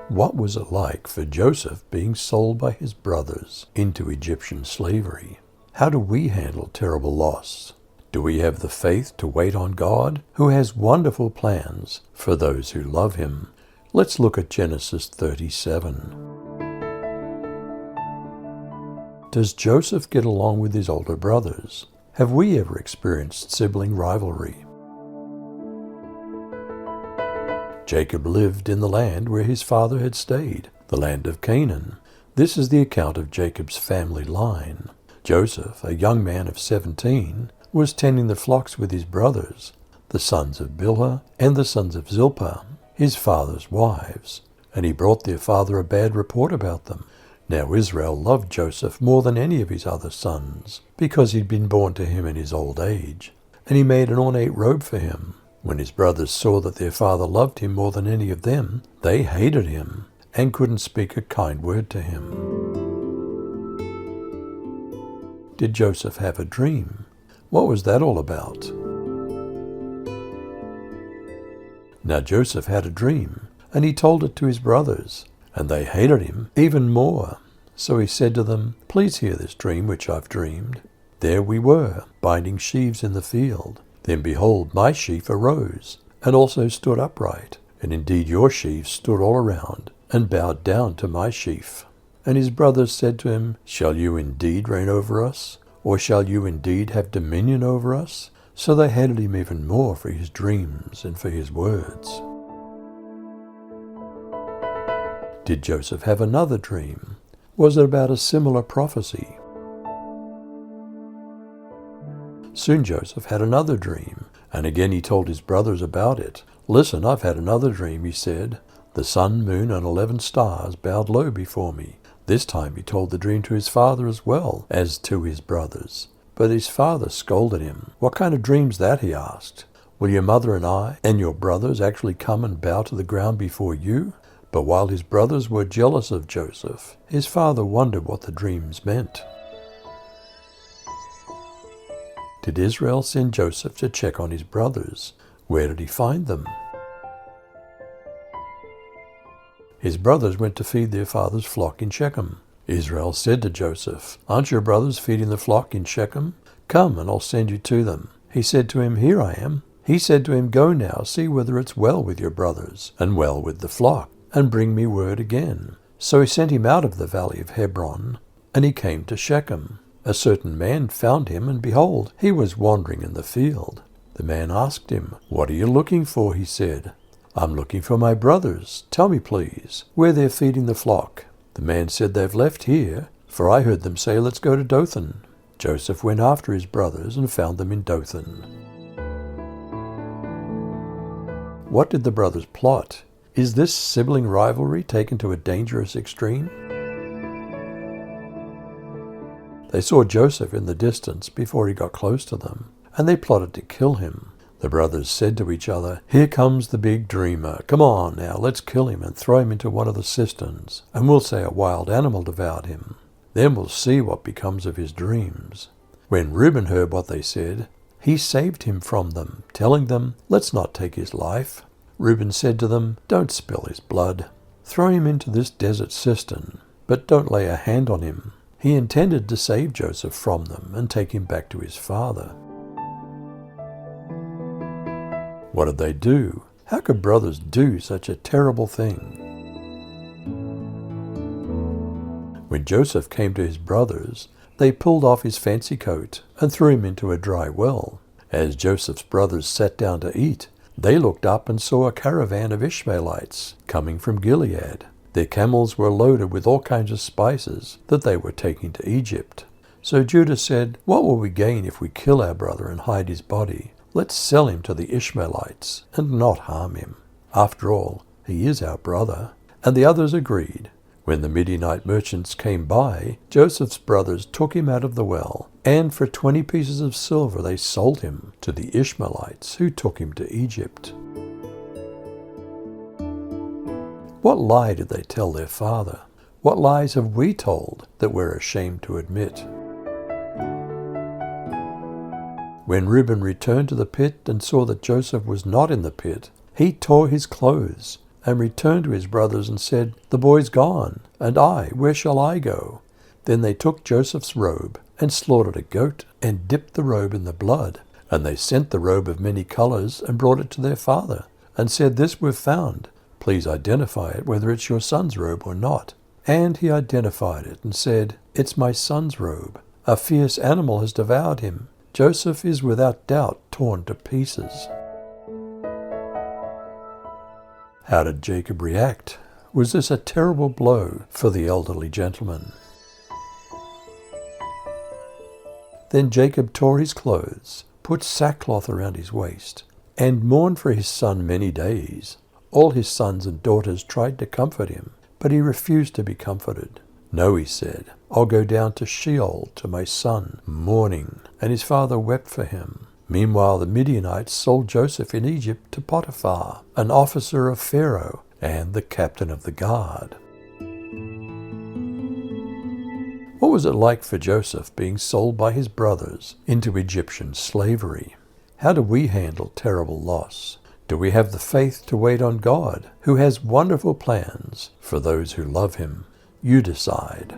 What was it like for Joseph being sold by his brothers into Egyptian slavery? How do we handle terrible loss? Do we have the faith to wait on God, who has wonderful plans for those who love him? Let's look at Genesis 37. Does Joseph get along with his older brothers? Have we ever experienced sibling rivalry? Jacob lived in the land where his father had stayed, the land of Canaan. This is the account of Jacob's family line. Joseph, a young man of 17, was tending the flocks with his brothers, the sons of Bilhah and the sons of Zilpah, his father's wives, and he brought their father a bad report about them. Now Israel loved Joseph more than any of his other sons, because he'd been born to him in his old age, and he made an ornate robe for him. When his brothers saw that their father loved him more than any of them, they hated him and couldn't speak a kind word to him. Did Joseph have a dream? What was that all about? Now Joseph had a dream, and he told it to his brothers, and they hated him even more. So he said to them, "Please hear this dream which I've dreamed. There we were, binding sheaves in the field. Then behold, my sheaf arose, and also stood upright. And indeed your sheaves stood all around, and bowed down to my sheaf." And his brothers said to him, "Shall you indeed reign over us? Or shall you indeed have dominion over us?" So they hated him even more for his dreams and for his words. Did Joseph have another dream? Was it about a similar prophecy? Soon Joseph had another dream, and again he told his brothers about it. "Listen, I've had another dream," he said. "The sun, moon, and 11 stars bowed low before me." This time he told the dream to his father as well as to his brothers. But his father scolded him. "What kind of dream's that?" he asked. "Will your mother and I and your brothers actually come and bow to the ground before you?" But while his brothers were jealous of Joseph, his father wondered what the dreams meant. Did Israel send Joseph to check on his brothers? Where did he find them? His brothers went to feed their father's flock in Shechem. Israel said to Joseph, "Aren't your brothers feeding the flock in Shechem? Come, and I'll send you to them." He said to him, "Here I am." He said to him, "Go now, see whether it's well with your brothers, and well with the flock, and bring me word again." So he sent him out of the valley of Hebron, and he came to Shechem. A certain man found him, and behold, he was wandering in the field. The man asked him, "What are you looking for?" He said, "I'm looking for my brothers. Tell me, please, where they're feeding the flock." The man said, "They've left here, for I heard them say, 'Let's go to Dothan.'" Joseph went after his brothers and found them in Dothan. What did the brothers plot? Is this sibling rivalry taken to a dangerous extreme? They saw Joseph in the distance before he got close to them, and they plotted to kill him. The brothers said to each other, "Here comes the big dreamer. Come on now, let's kill him and throw him into one of the cisterns, and we'll say a wild animal devoured him. Then we'll see what becomes of his dreams." When Reuben heard what they said, he saved him from them, telling them, "Let's not take his life." Reuben said to them, "Don't spill his blood. Throw him into this desert cistern, but don't lay a hand on him." He intended to save Joseph from them and take him back to his father. What did they do? How could brothers do such a terrible thing? When Joseph came to his brothers, they pulled off his fancy coat and threw him into a dry well. As Joseph's brothers sat down to eat, they looked up and saw a caravan of Ishmaelites coming from Gilead. Their camels were loaded with all kinds of spices that they were taking to Egypt. So Judah said, "What will we gain if we kill our brother and hide his body? Let's sell him to the Ishmaelites and not harm him. After all, he is our brother." And the others agreed. When the Midianite merchants came by, Joseph's brothers took him out of the well, and for 20 pieces of silver they sold him to the Ishmaelites, who took him to Egypt. What lie did they tell their father? What lies have we told that we're ashamed to admit? When Reuben returned to the pit and saw that Joseph was not in the pit, he tore his clothes and returned to his brothers and said, "The boy's gone, and where shall I go?" Then they took Joseph's robe and slaughtered a goat and dipped the robe in the blood. And they sent the robe of many colors and brought it to their father and said, "This we've found. Please identify it, whether it's your son's robe or not." And he identified it and said, "It's my son's robe. A fierce animal has devoured him. Joseph is without doubt torn to pieces." How did Jacob react? Was this a terrible blow for the elderly gentleman? Then Jacob tore his clothes, put sackcloth around his waist, and mourned for his son many days. All his sons and daughters tried to comfort him, but he refused to be comforted. "No," he said, "I'll go down to Sheol to my son, mourning." And his father wept for him. Meanwhile, the Midianites sold Joseph in Egypt to Potiphar, an officer of Pharaoh and the captain of the guard. What was it like for Joseph being sold by his brothers into Egyptian slavery? How do we handle terrible loss? Do we have the faith to wait on God, who has wonderful plans for those who love him? You decide.